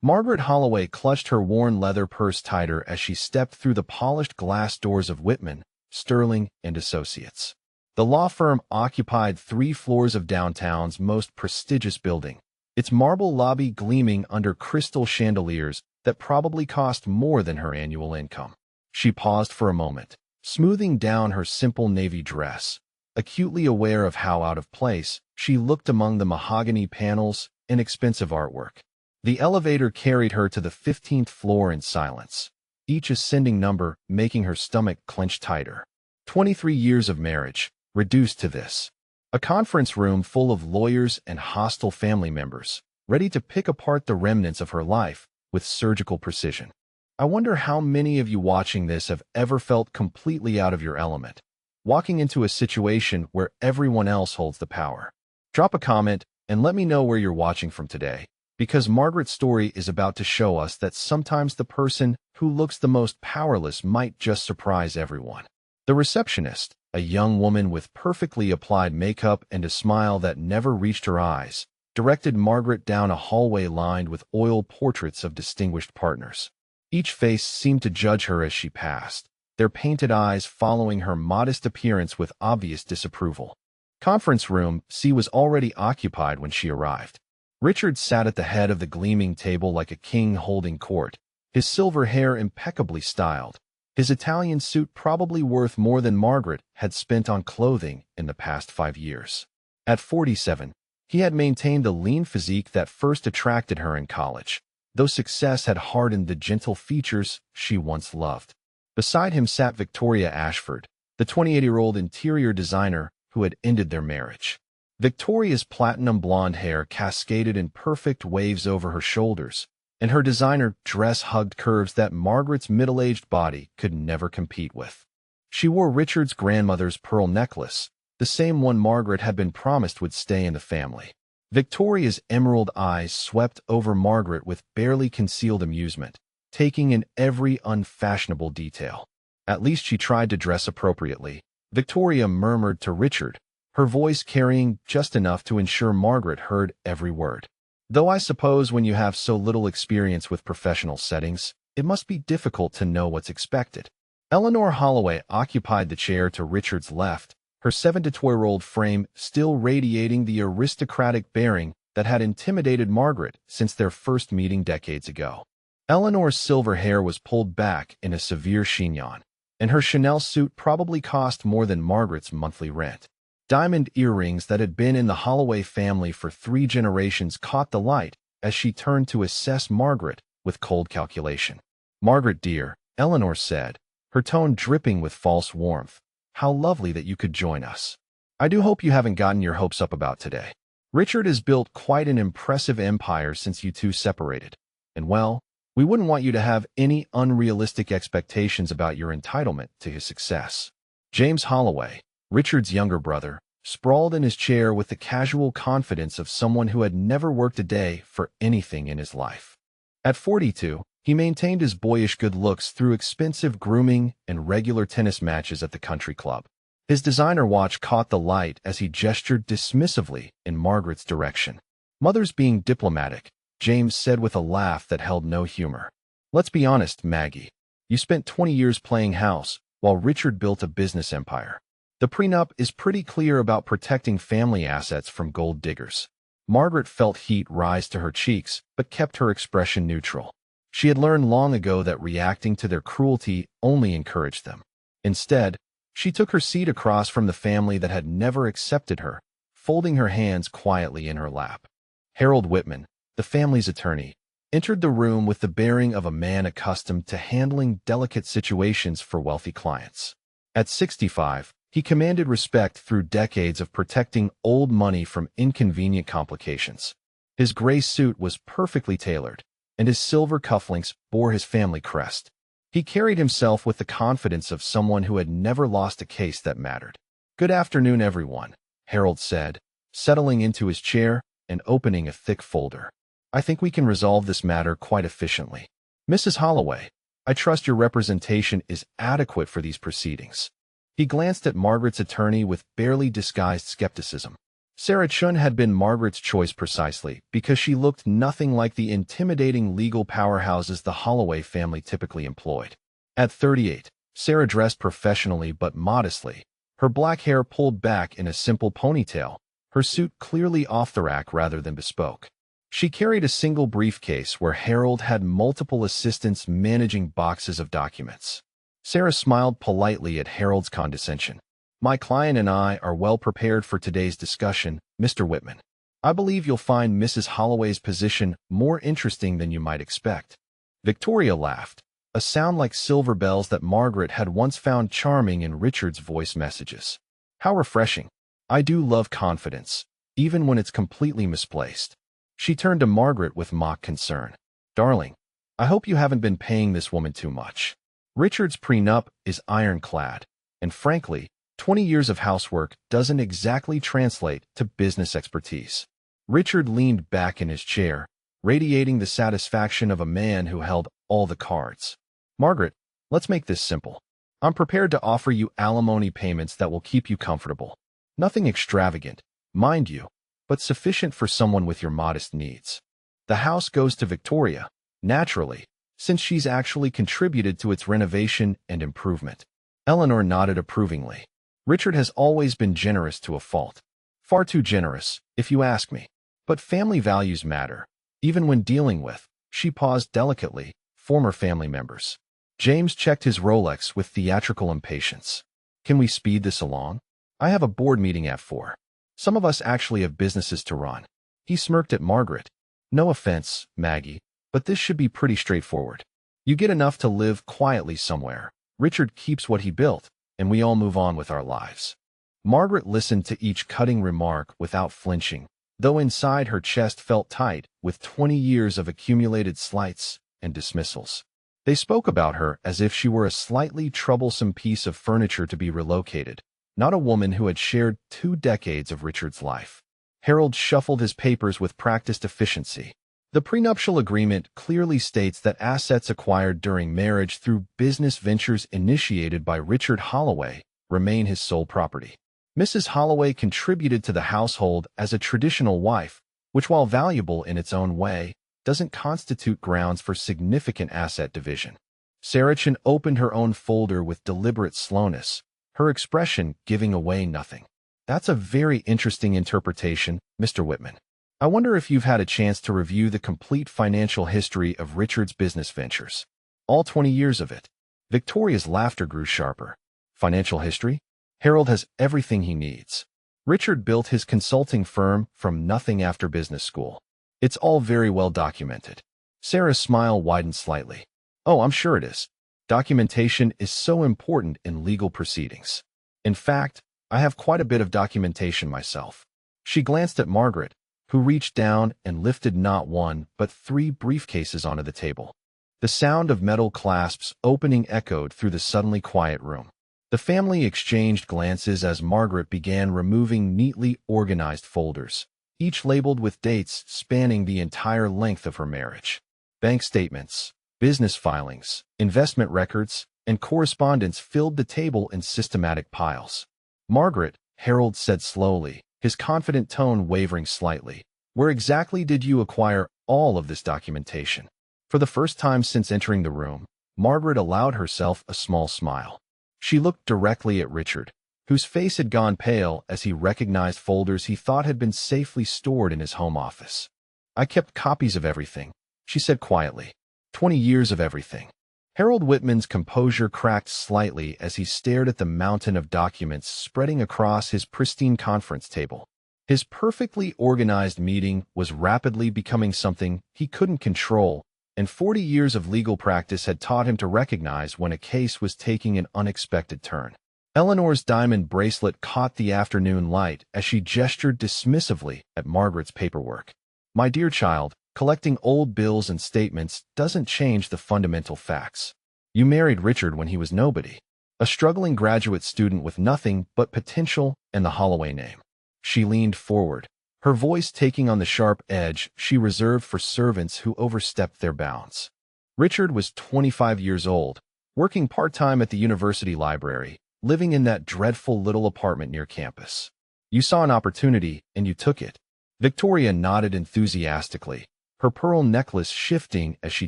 Margaret Holloway clutched her worn leather purse tighter as she stepped through the polished glass doors of Whitman, Sterling and Associates. The law firm occupied 3 floors of downtown's most prestigious building, its marble lobby gleaming under crystal chandeliers that probably cost more than her annual income. She paused for a moment, smoothing down her simple navy dress. Acutely aware of how out of place, she looked among the mahogany panels and expensive artwork. The elevator carried her to the 15th floor in silence, each ascending number making her stomach clench tighter. 23 years of marriage, reduced to this. A conference room full of lawyers and hostile family members, ready to pick apart the remnants of her life with surgical precision. I wonder how many of you watching this have ever felt completely out of your element, walking into a situation where everyone else holds the power. Drop a comment and let me know where you're watching from today, because Margaret's story is about to show us that sometimes the person who looks the most powerless might just surprise everyone. The receptionist, a young woman with perfectly applied makeup and a smile that never reached her eyes, directed Margaret down a hallway lined with oil portraits of distinguished partners. Each face seemed to judge her as she passed, their painted eyes following her modest appearance with obvious disapproval. Conference room C was already occupied when she arrived. Richard sat at the head of the gleaming table like a king holding court, his silver hair impeccably styled, his Italian suit probably worth more than Margaret had spent on clothing in the past 5 years. At 47, he had maintained the lean physique that first attracted her in college, though success had hardened the gentle features she once loved. Beside him sat Victoria Ashford, the 28-year-old interior designer who had ended their marriage. Victoria's platinum blonde hair cascaded in perfect waves over her shoulders, and her designer dress hugged curves that Margaret's middle-aged body could never compete with. She wore Richard's grandmother's pearl necklace, the same one Margaret had been promised would stay in the family. Victoria's emerald eyes swept over Margaret with barely concealed amusement, taking in every unfashionable detail. At least she tried to dress appropriately, Victoria murmured to Richard, her voice carrying just enough to ensure Margaret heard every word. Though I suppose when you have so little experience with professional settings, it must be difficult to know what's expected. Eleanor Holloway occupied the chair to Richard's left, her 72-year-old frame still radiating the aristocratic bearing that had intimidated Margaret since their first meeting decades ago. Eleanor's silver hair was pulled back in a severe chignon, and her Chanel suit probably cost more than Margaret's monthly rent. Diamond earrings that had been in the Holloway family for 3 generations caught the light as she turned to assess Margaret with cold calculation. "Margaret, dear," Eleanor said, her tone dripping with false warmth, "how lovely that you could join us. I do hope you haven't gotten your hopes up about today. Richard has built quite an impressive empire since you two separated, and well, we wouldn't want you to have any unrealistic expectations about your entitlement to his success." James Holloway, Richard's younger brother, sprawled in his chair with the casual confidence of someone who had never worked a day for anything in his life. At 42, he maintained his boyish good looks through expensive grooming and regular tennis matches at the country club. His designer watch caught the light as he gestured dismissively in Margaret's direction. "Mother's being diplomatic," James said with a laugh that held no humor. "Let's be honest, Maggie. You spent 20 years playing house, while Richard built a business empire. The prenup is pretty clear about protecting family assets from gold diggers." Margaret felt heat rise to her cheeks, but kept her expression neutral. She had learned long ago that reacting to their cruelty only encouraged them. Instead, she took her seat across from the family that had never accepted her, folding her hands quietly in her lap. Harold Whitman, the family's attorney, entered the room with the bearing of a man accustomed to handling delicate situations for wealthy clients. At 65, he commanded respect through decades of protecting old money from inconvenient complications. His gray suit was perfectly tailored, and his silver cufflinks bore his family crest. He carried himself with the confidence of someone who had never lost a case that mattered. "Good afternoon, everyone," Harold said, settling into his chair and opening a thick folder. "I think we can resolve this matter quite efficiently. Mrs. Holloway, I trust your representation is adequate for these proceedings." He glanced at Margaret's attorney with barely disguised skepticism. Sarah Chun had been Margaret's choice precisely because she looked nothing like the intimidating legal powerhouses the Holloway family typically employed. At 38, Sarah dressed professionally but modestly, her black hair pulled back in a simple ponytail, her suit clearly off the rack rather than bespoke. She carried a single briefcase where Harold had multiple assistants managing boxes of documents. Sarah smiled politely at Harold's condescension. "My client and I are well prepared for today's discussion, Mr. Whitman. I believe you'll find Mrs. Holloway's position more interesting than you might expect." Victoria laughed, a sound like silver bells that Margaret had once found charming in Richard's voice messages. "How refreshing. I do love confidence, even when it's completely misplaced." She turned to Margaret with mock concern. "Darling, I hope you haven't been paying this woman too much. Richard's prenup is ironclad, and frankly, 20 years of housework doesn't exactly translate to business expertise." Richard leaned back in his chair, radiating the satisfaction of a man who held all the cards. "Margaret, let's make this simple. I'm prepared to offer you alimony payments that will keep you comfortable. Nothing extravagant, mind you, but sufficient for someone with your modest needs. The house goes to Victoria, naturally, since she's actually contributed to its renovation and improvement." Eleanor nodded approvingly. Richard has always been generous to a fault. Far too generous, if you ask me. But family values matter, even when dealing with, she paused delicately, former family members. James checked his Rolex with theatrical impatience. "Can we speed this along? I have a board meeting at 4. Some of us actually have businesses to run." He smirked at Margaret. "No offense, Maggie, but this should be pretty straightforward. You get enough to live quietly somewhere. Richard keeps what he built, and we all move on with our lives." Margaret listened to each cutting remark without flinching, though inside her chest felt tight with 20 years of accumulated slights and dismissals. They spoke about her as if she were a slightly troublesome piece of furniture to be relocated, not a woman who had shared 2 decades of Richard's life. Harold shuffled his papers with practiced efficiency. The prenuptial agreement clearly states that assets acquired during marriage through business ventures initiated by Richard Holloway remain his sole property. Mrs. Holloway contributed to the household as a traditional wife, which, while valuable in its own way, doesn't constitute grounds for significant asset division. Sarah Chun opened her own folder with deliberate slowness, her expression giving away nothing. "That's a very interesting interpretation, Mr. Whitman. I wonder if you've had a chance to review the complete financial history of Richard's business ventures. All 20 years of it." Victoria's laughter grew sharper. "Financial history? Harold has everything he needs. Richard built his consulting firm from nothing after business school. It's all very well documented." Sarah's smile widened slightly. "Oh, I'm sure it is. Documentation is so important in legal proceedings. In fact, I have quite a bit of documentation myself." She glanced at Margaret, who reached down and lifted not 1 but 3 briefcases onto the table. The sound of metal clasps opening echoed through the suddenly quiet room. The family exchanged glances as Margaret began removing neatly organized folders, each labeled with dates spanning the entire length of her marriage. Bank statements, business filings, investment records, and correspondence filled the table in systematic piles. "Margaret," Harold said slowly, his confident tone wavering slightly, "where exactly did you acquire all of this documentation?" For the first time since entering the room, Margaret allowed herself a small smile. She looked directly at Richard, whose face had gone pale as he recognized folders he thought had been safely stored in his home office. "I kept copies of everything," she said quietly. 20 years of everything." Harold Whitman's composure cracked slightly as he stared at the mountain of documents spreading across his pristine conference table. His perfectly organized meeting was rapidly becoming something he couldn't control, and 40 years of legal practice had taught him to recognize when a case was taking an unexpected turn. Eleanor's diamond bracelet caught the afternoon light as she gestured dismissively at Margaret's paperwork. "My dear child, collecting old bills and statements doesn't change the fundamental facts. You married Richard when he was nobody, a struggling graduate student with nothing but potential and the Holloway name." She leaned forward, her voice taking on the sharp edge she reserved for servants who overstepped their bounds. "Richard was 25 years old, working part-time at the university library, living in that dreadful little apartment near campus. You saw an opportunity, and you took it. Victoria nodded enthusiastically, her pearl necklace shifting as she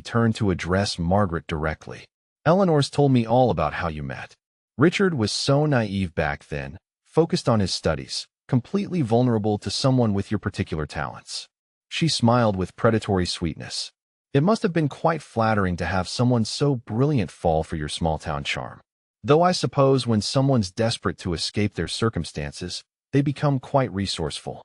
turned to address Margaret directly. Eleanor's told me all about how you met. Richard was so naive back then, focused on his studies, completely vulnerable to someone with your particular talents. She smiled with predatory sweetness. It must have been quite flattering to have someone so brilliant fall for your small-town charm. Though I suppose when someone's desperate to escape their circumstances, they become quite resourceful.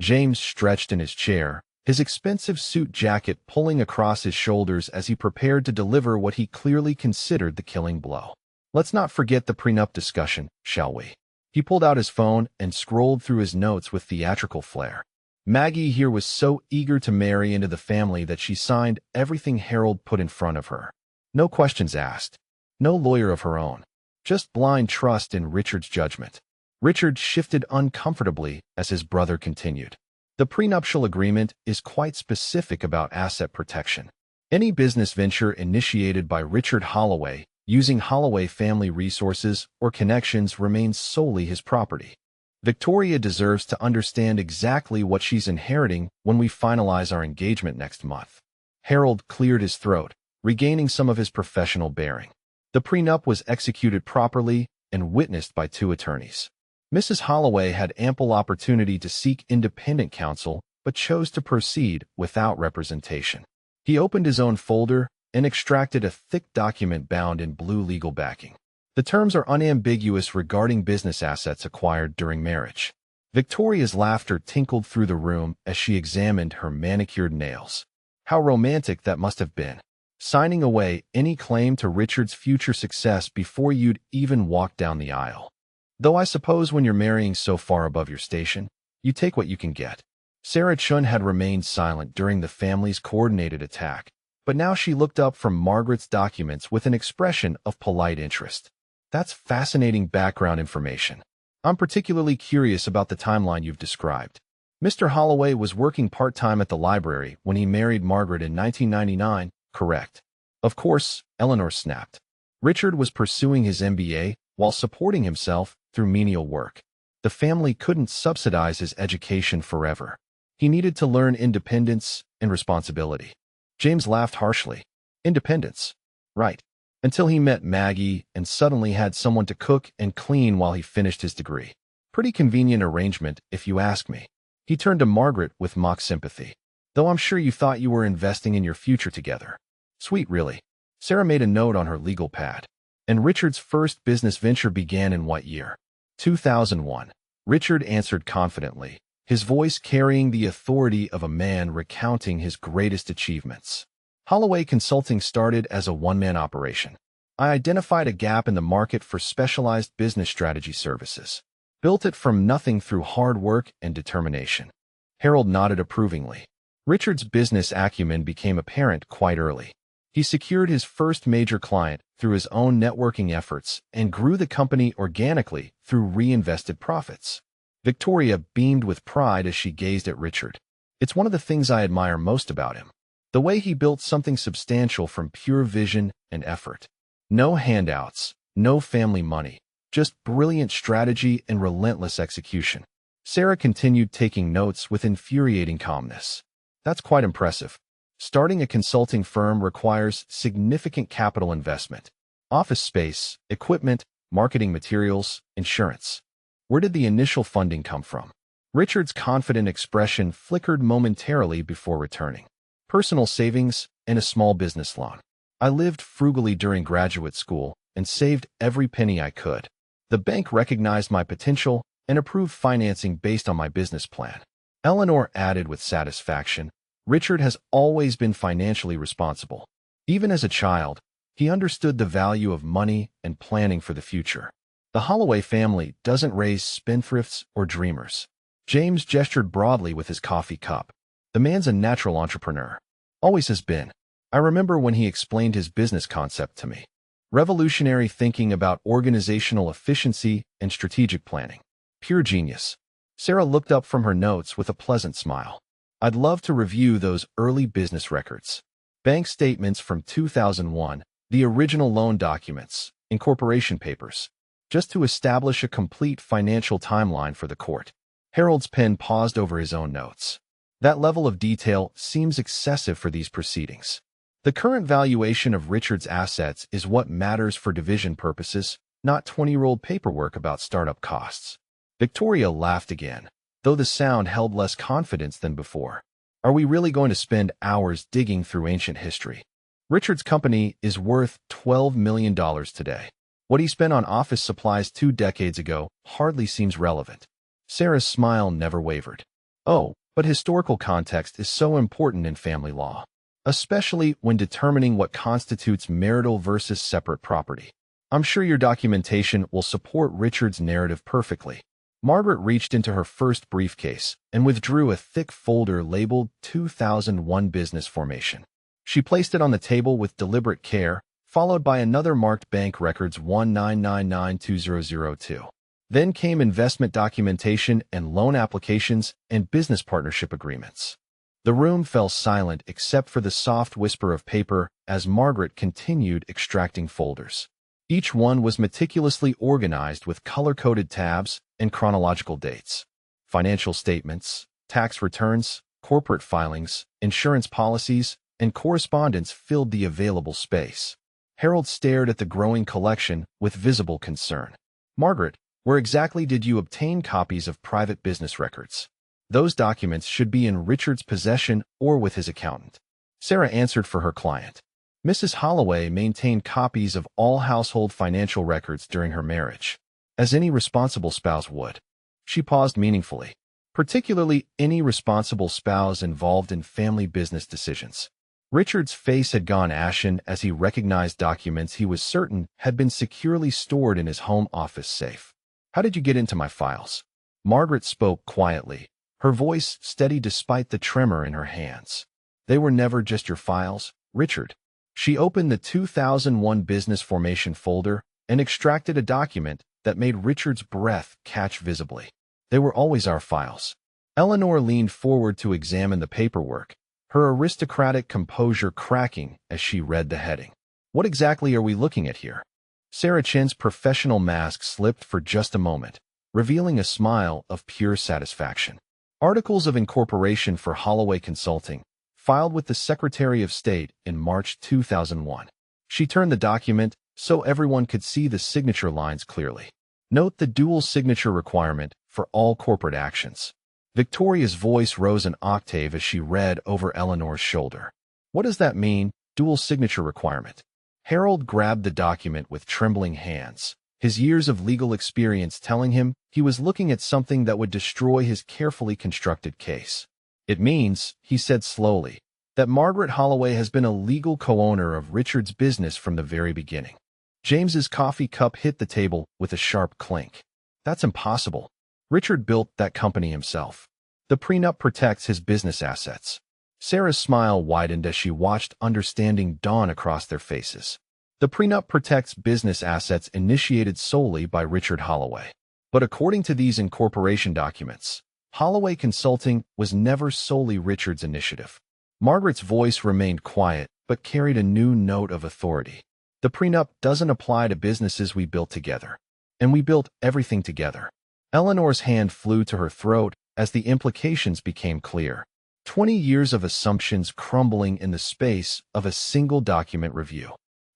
James stretched in his chair, his expensive suit jacket pulling across his shoulders as he prepared to deliver what he clearly considered the killing blow. Let's not forget the prenup discussion, shall we? He pulled out his phone and scrolled through his notes with theatrical flair. Maggie here was so eager to marry into the family that she signed everything Harold put in front of her. No questions asked. No lawyer of her own. Just blind trust in Richard's judgment. Richard shifted uncomfortably as his brother continued. The prenuptial agreement is quite specific about asset protection. Any business venture initiated by Richard Holloway using Holloway family resources or connections remains solely his property. Victoria deserves to understand exactly what she's inheriting when we finalize our engagement next month. Harold cleared his throat, regaining some of his professional bearing. The prenup was executed properly and witnessed by 2 attorneys. Mrs. Holloway had ample opportunity to seek independent counsel, but chose to proceed without representation. He opened his own folder and extracted a thick document bound in blue legal backing. The terms are unambiguous regarding business assets acquired during marriage. Victoria's laughter tinkled through the room as she examined her manicured nails. How romantic that must have been. Signing away any claim to Richard's future success before you'd even walked down the aisle. Though I suppose when you're marrying so far above your station, you take what you can get. Sarah Chun had remained silent during the family's coordinated attack, but now she looked up from Margaret's documents with an expression of polite interest. That's fascinating background information. I'm particularly curious about the timeline you've described. Mr. Holloway was working part-time at the library when he married Margaret in 1999, correct? Of course, Eleanor snapped. Richard was pursuing his MBA while supporting himself through menial work. The family couldn't subsidize his education forever. He needed to learn independence and responsibility. James laughed harshly. Independence. Right. Until he met Maggie and suddenly had someone to cook and clean while he finished his degree. Pretty convenient arrangement, if you ask me. He turned to Margaret with mock sympathy. Though I'm sure you thought you were investing in your future together. Sweet, really. Sarah made a note on her legal pad. And Richard's first business venture began in what year? 2001. Richard answered confidently, his voice carrying the authority of a man recounting his greatest achievements. Holloway Consulting started as a one-man operation. I identified a gap in the market for specialized business strategy services. Built it from nothing through hard work and determination. Harold nodded approvingly. Richard's business acumen became apparent quite early. He secured his first major client through his own networking efforts and grew the company organically through reinvested profits. Victoria beamed with pride as she gazed at Richard. It's one of the things I admire most about him. The way he built something substantial from pure vision and effort. No handouts, no family money, just brilliant strategy and relentless execution. Sarah continued taking notes with infuriating calmness. That's quite impressive. Starting a consulting firm requires significant capital investment. Office space, equipment, marketing materials, insurance. Where did the initial funding come from? Richard's confident expression flickered momentarily before returning. Personal savings and a small business loan. I lived frugally during graduate school and saved every penny I could. The bank recognized my potential and approved financing based on my business plan. Eleanor added with satisfaction, Richard has always been financially responsible. Even as a child, he understood the value of money and planning for the future. The Holloway family doesn't raise spendthrifts or dreamers. James gestured broadly with his coffee cup. The man's a natural entrepreneur. Always has been. I remember when he explained his business concept to me. Revolutionary thinking about organizational efficiency and strategic planning. Pure genius. Sarah looked up from her notes with a pleasant smile. I'd love to review those early business records. Bank statements from 2001, the original loan documents, incorporation papers, just to establish a complete financial timeline for the court. Harold's pen paused over his own notes. That level of detail seems excessive for these proceedings. The current valuation of Richard's assets is what matters for division purposes, not 20-year-old paperwork about startup costs. Victoria laughed again, though the sound held less confidence than before. Are we really going to spend hours digging through ancient history? Richard's company is worth $12 million today. What he spent on office supplies 2 decades ago hardly seems relevant. Sarah's smile never wavered. Oh, but historical context is so important in family law, especially when determining what constitutes marital versus separate property. I'm sure your documentation will support Richard's narrative perfectly. Margaret reached into her first briefcase and withdrew a thick folder labeled 2001 Business Formation. She placed it on the table with deliberate care, followed by another marked Bank Records 19992002. Then came investment documentation and loan applications and business partnership agreements. The room fell silent except for the soft whisper of paper as Margaret continued extracting folders. Each one was meticulously organized with color-coded tabs and chronological dates. Financial statements, tax returns, corporate filings, insurance policies, and correspondence filled the available space. Harold stared at the growing collection with visible concern. Margaret, where exactly did you obtain copies of private business records? Those documents should be in Richard's possession or with his accountant. Sarah answered for her client. Mrs. Holloway maintained copies of all household financial records during her marriage, as any responsible spouse would. She paused meaningfully, particularly any responsible spouse involved in family business decisions. Richard's face had gone ashen as he recognized documents he was certain had been securely stored in his home office safe. How did you get into my files? Margaret spoke quietly, her voice steady despite the tremor in her hands. They were never just your files, Richard. She opened the 2001 Business Formation folder and extracted a document that made Richard's breath catch visibly. They were always our files. Eleanor leaned forward to examine the paperwork, her aristocratic composure cracking as she read the heading. What exactly are we looking at here? Sarah Chen's professional mask slipped for just a moment, revealing a smile of pure satisfaction. Articles of incorporation for Holloway Consulting, filed with the Secretary of State in March 2001. She turned the document so everyone could see the signature lines clearly. Note the dual signature requirement for all corporate actions. Victoria's voice rose an octave as she read over Eleanor's shoulder. What does that mean, dual signature requirement? Harold grabbed the document with trembling hands, his years of legal experience telling him he was looking at something that would destroy his carefully constructed case. It means, he said slowly, that Margaret Holloway has been a legal co-owner of Richard's business from the very beginning. James's coffee cup hit the table with a sharp clink. That's impossible. Richard built that company himself. The prenup protects his business assets. Sarah's smile widened as she watched understanding dawn across their faces. The prenup protects business assets initiated solely by Richard Holloway. But according to these incorporation documents, Holloway Consulting was never solely Richard's initiative. Margaret's voice remained quiet, but carried a new note of authority. The prenup doesn't apply to businesses we built together. And we built everything together. Eleanor's hand flew to her throat as the implications became clear. 20 years of assumptions crumbling in the space of a single document review.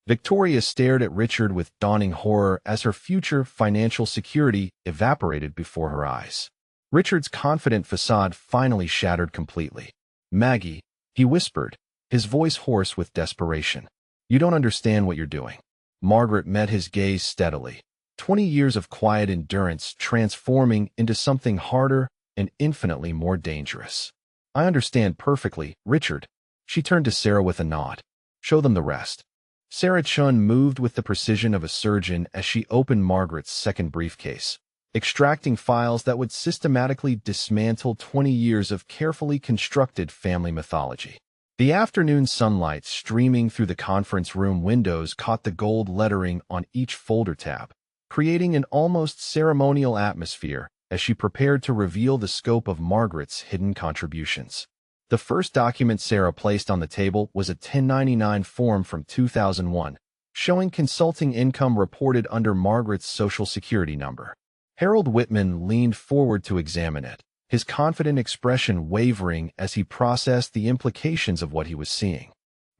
Victoria stared at Richard with dawning horror as her future financial security evaporated before her eyes. Richard's confident facade finally shattered completely. Maggie, he whispered, his voice hoarse with desperation. You don't understand what you're doing. Margaret met his gaze steadily. 20 years of quiet endurance transforming into something harder and infinitely more dangerous. I understand perfectly, Richard. She turned to Sarah with a nod. Show them the rest. Sarah Chun moved with the precision of a surgeon as she opened Margaret's second briefcase, extracting files that would systematically dismantle 20 years of carefully constructed family mythology. The afternoon sunlight streaming through the conference room windows caught the gold lettering on each folder tab, creating an almost ceremonial atmosphere as she prepared to reveal the scope of Margaret's hidden contributions. The first document Sarah placed on the table was a 1099 form from 2001, showing consulting income reported under Margaret's Social Security number. Harold Whitman leaned forward to examine it, his confident expression wavering as he processed the implications of what he was seeing.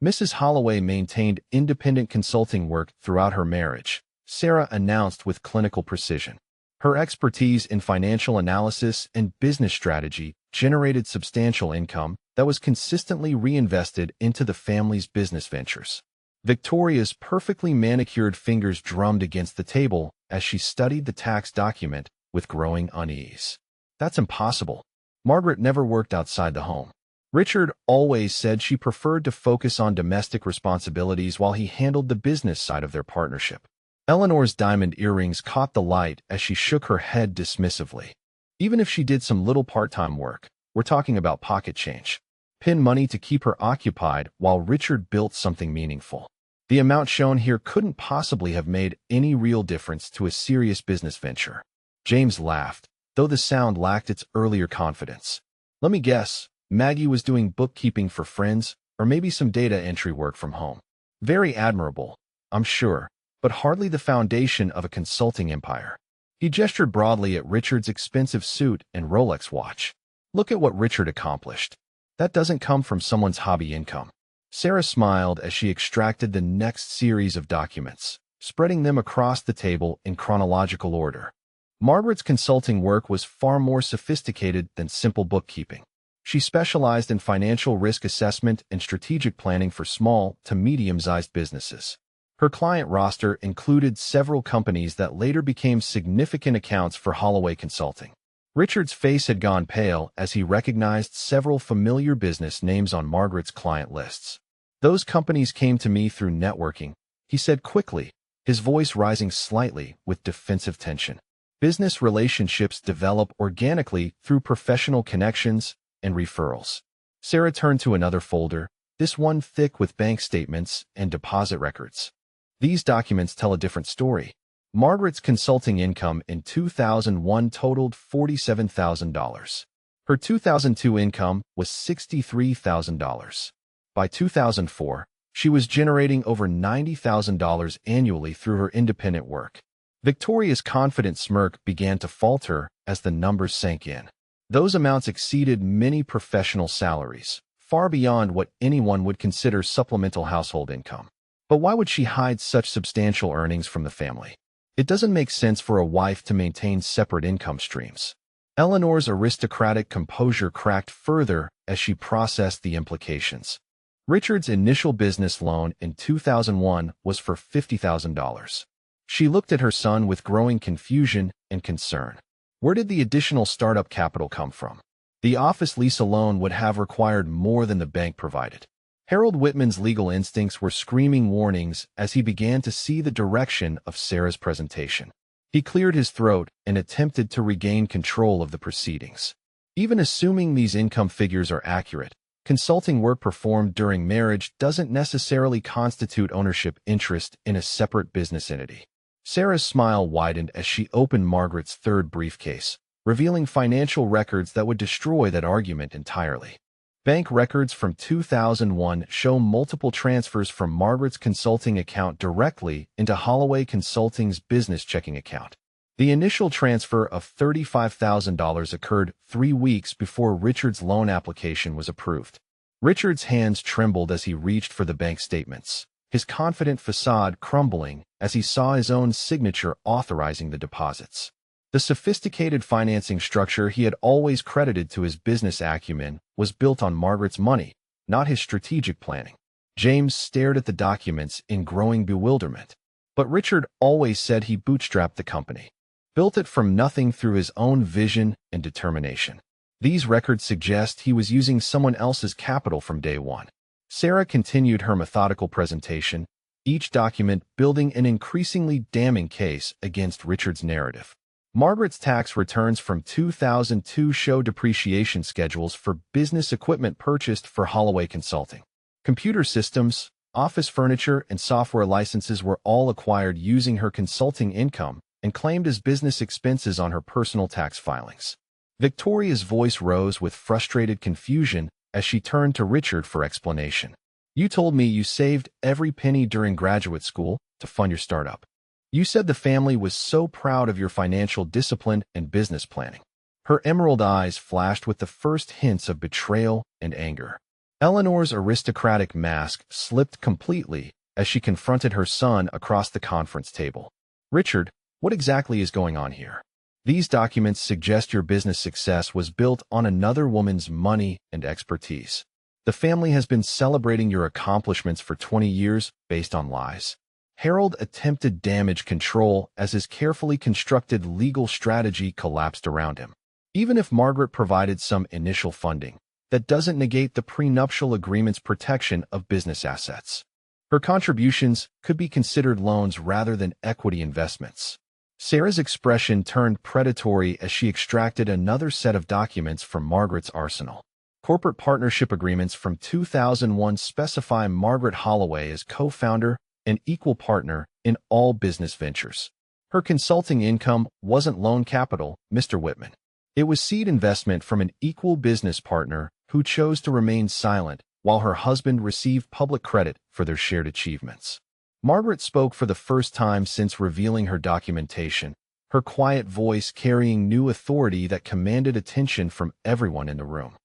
Mrs. Holloway maintained independent consulting work throughout her marriage, Sarah announced with clinical precision. Her expertise in financial analysis and business strategy generated substantial income that was consistently reinvested into the family's business ventures. Victoria's perfectly manicured fingers drummed against the table as she studied the tax document with growing unease. That's impossible. Margaret never worked outside the home. Richard always said she preferred to focus on domestic responsibilities while he handled the business side of their partnership. Eleanor's diamond earrings caught the light as she shook her head dismissively. Even if she did some little part-time work, we're talking about pocket change. Pin money to keep her occupied while Richard built something meaningful. The amount shown here couldn't possibly have made any real difference to a serious business venture. James laughed, though the sound lacked its earlier confidence. Let me guess, Maggie was doing bookkeeping for friends, or maybe some data entry work from home. Very admirable, I'm sure, but hardly the foundation of a consulting empire. He gestured broadly at Richard's expensive suit and Rolex watch. Look at what Richard accomplished. That doesn't come from someone's hobby income. Sarah smiled as she extracted the next series of documents, spreading them across the table in chronological order. Margaret's consulting work was far more sophisticated than simple bookkeeping. She specialized in financial risk assessment and strategic planning for small to medium-sized businesses. Her client roster included several companies that later became significant accounts for Holloway Consulting. Richard's face had gone pale as he recognized several familiar business names on Margaret's client lists. Those companies came to me through networking, he said quickly, his voice rising slightly with defensive tension. Business relationships develop organically through professional connections and referrals. Sarah turned to another folder, this one thick with bank statements and deposit records. These documents tell a different story. Margaret's consulting income in 2001 totaled $47,000. Her 2002 income was $63,000. By 2004, she was generating over $90,000 annually through her independent work. Victoria's confident smirk began to falter as the numbers sank in. Those amounts exceeded many professional salaries, far beyond what anyone would consider supplemental household income. But why would she hide such substantial earnings from the family? It doesn't make sense for a wife to maintain separate income streams. Eleanor's aristocratic composure cracked further as she processed the implications. Richard's initial business loan in 2001 was for $50,000. She looked at her son with growing confusion and concern. Where did the additional startup capital come from? The office lease alone would have required more than the bank provided. Harold Whitman's legal instincts were screaming warnings as he began to see the direction of Sarah's presentation. He cleared his throat and attempted to regain control of the proceedings. Even assuming these income figures are accurate, consulting work performed during marriage doesn't necessarily constitute ownership interest in a separate business entity. Sarah's smile widened as she opened Margaret's third briefcase, revealing financial records that would destroy that argument entirely. Bank records from 2001 show multiple transfers from Margaret's consulting account directly into Holloway Consulting's business checking account. The initial transfer of $35,000 occurred 3 weeks before Richard's loan application was approved. Richard's hands trembled as he reached for the bank statements, his confident facade crumbling as he saw his own signature authorizing the deposits. The sophisticated financing structure he had always credited to his business acumen was built on Margaret's money, not his strategic planning. James stared at the documents in growing bewilderment. But Richard always said he bootstrapped the company, built it from nothing through his own vision and determination. These records suggest he was using someone else's capital from day one. Sarah continued her methodical presentation, each document building an increasingly damning case against Richard's narrative. Margaret's tax returns from 2002 show depreciation schedules for business equipment purchased for Holloway Consulting. Computer systems, office furniture, and software licenses were all acquired using her consulting income and claimed as business expenses on her personal tax filings. Victoria's voice rose with frustrated confusion as she turned to Richard for explanation. You told me you saved every penny during graduate school to fund your startup. You said the family was so proud of your financial discipline and business planning. Her emerald eyes flashed with the first hints of betrayal and anger. Eleanor's aristocratic mask slipped completely as she confronted her son across the conference table. "Richard, what exactly is going on here? These documents suggest your business success was built on another woman's money and expertise. The family has been celebrating your accomplishments for 20 years based on lies." Harold attempted damage control as his carefully constructed legal strategy collapsed around him. Even if Margaret provided some initial funding, that doesn't negate the prenuptial agreement's protection of business assets. Her contributions could be considered loans rather than equity investments. Sarah's expression turned predatory as she extracted another set of documents from Margaret's arsenal. Corporate partnership agreements from 2001 specify Margaret Holloway as co-founder and equal partner in all business ventures. Her consulting income wasn't loan capital, Mr. Whitman. It was seed investment from an equal business partner who chose to remain silent while her husband received public credit for their shared achievements. Margaret spoke for the first time since revealing her documentation, her quiet voice carrying new authority that commanded attention from everyone in the room.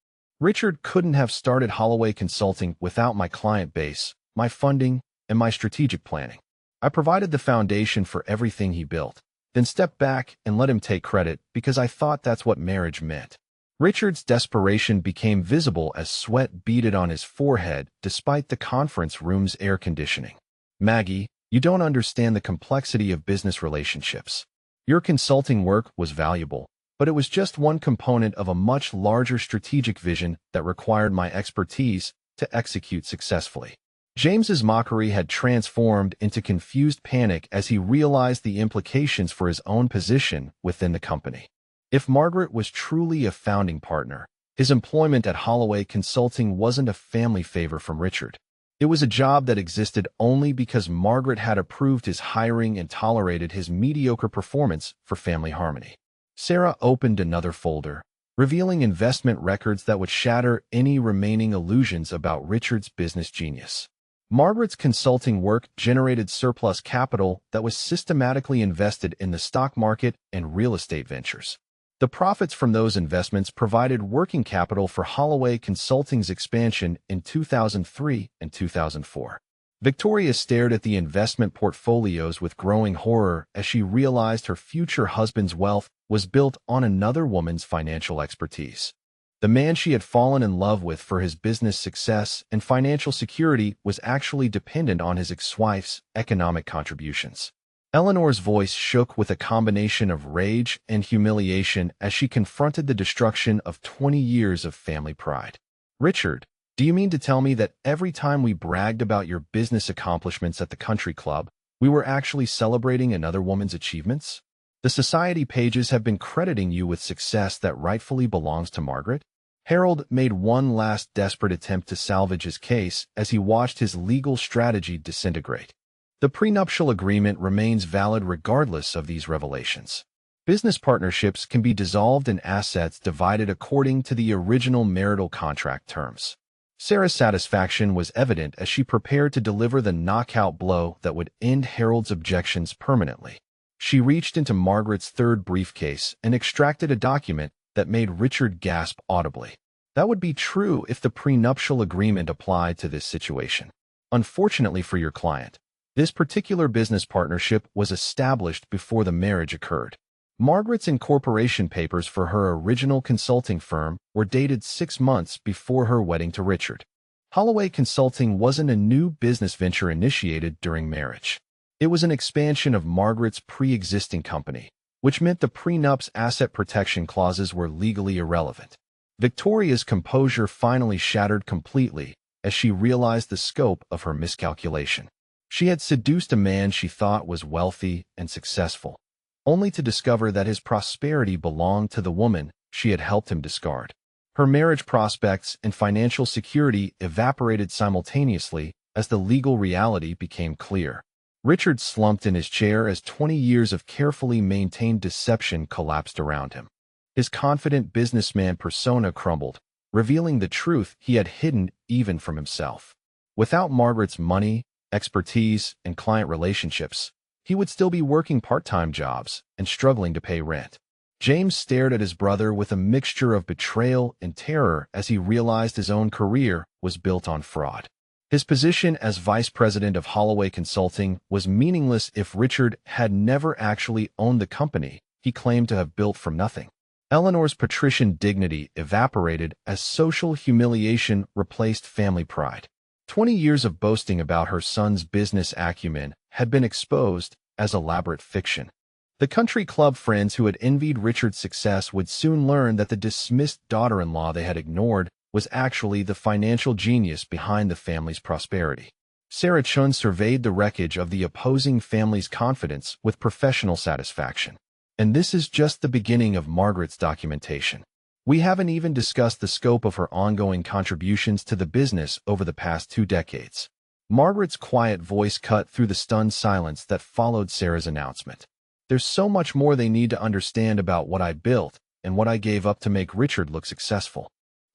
"Richard couldn't have started Holloway Consulting without my client base, my funding, and my strategic planning. I provided the foundation for everything he built, then stepped back and let him take credit because I thought that's what marriage meant." Richard's desperation became visible as sweat beaded on his forehead despite the conference room's air conditioning. "Maggie, you don't understand the complexity of business relationships. Your consulting work was valuable, but it was just one component of a much larger strategic vision that required my expertise to execute successfully." James's mockery had transformed into confused panic as he realized the implications for his own position within the company. If Margaret was truly a founding partner, his employment at Holloway Consulting wasn't a family favor from Richard. It was a job that existed only because Margaret had approved his hiring and tolerated his mediocre performance for family harmony. Sarah opened another folder, revealing investment records that would shatter any remaining illusions about Richard's business genius. Margaret's consulting work generated surplus capital that was systematically invested in the stock market and real estate ventures. The profits from those investments provided working capital for Holloway Consulting's expansion in 2003 and 2004. Victoria stared at the investment portfolios with growing horror as she realized her future husband's wealth was built on another woman's financial expertise. The man she had fallen in love with for his business success and financial security was actually dependent on his ex-wife's economic contributions. Eleanor's voice shook with a combination of rage and humiliation as she confronted the destruction of 20 years of family pride. "Richard, do you mean to tell me that every time we bragged about your business accomplishments at the country club, we were actually celebrating another woman's achievements? The society pages have been crediting you with success that rightfully belongs to Margaret?" Harold made one last desperate attempt to salvage his case as he watched his legal strategy disintegrate. The prenuptial agreement remains valid regardless of these revelations. Business partnerships can be dissolved and assets divided according to the original marital contract terms. Sarah's satisfaction was evident as she prepared to deliver the knockout blow that would end Harold's objections permanently. She reached into Margaret's third briefcase and extracted a document that made Richard gasp audibly. That would be true if the prenuptial agreement applied to this situation. Unfortunately for your client, this particular business partnership was established before the marriage occurred. Margaret's incorporation papers for her original consulting firm were dated 6 months before her wedding to Richard. Holloway Consulting wasn't a new business venture initiated during marriage. It was an expansion of Margaret's pre-existing company, which meant the prenup's asset protection clauses were legally irrelevant. Victoria's composure finally shattered completely as she realized the scope of her miscalculation. She had seduced a man she thought was wealthy and successful, only to discover that his prosperity belonged to the woman she had helped him discard. Her marriage prospects and financial security evaporated simultaneously as the legal reality became clear. Richard slumped in his chair as 20 years of carefully maintained deception collapsed around him. His confident businessman persona crumbled, revealing the truth he had hidden even from himself. Without Margaret's money, expertise, and client relationships, he would still be working part-time jobs and struggling to pay rent. James stared at his brother with a mixture of betrayal and terror as he realized his own career was built on fraud. His position as vice president of Holloway Consulting was meaningless if Richard had never actually owned the company he claimed to have built from nothing. Eleanor's patrician dignity evaporated as social humiliation replaced family pride. 20 years of boasting about her son's business acumen had been exposed as elaborate fiction. The country club friends who had envied Richard's success would soon learn that the dismissed daughter-in-law they had ignored was actually the financial genius behind the family's prosperity. Sarah Chun surveyed the wreckage of the opposing family's confidence with professional satisfaction. And this is just the beginning of Margaret's documentation. We haven't even discussed the scope of her ongoing contributions to the business over the past 2 decades. Margaret's quiet voice cut through the stunned silence that followed Sarah's announcement. There's so much more they need to understand about what I built and what I gave up to make Richard look successful.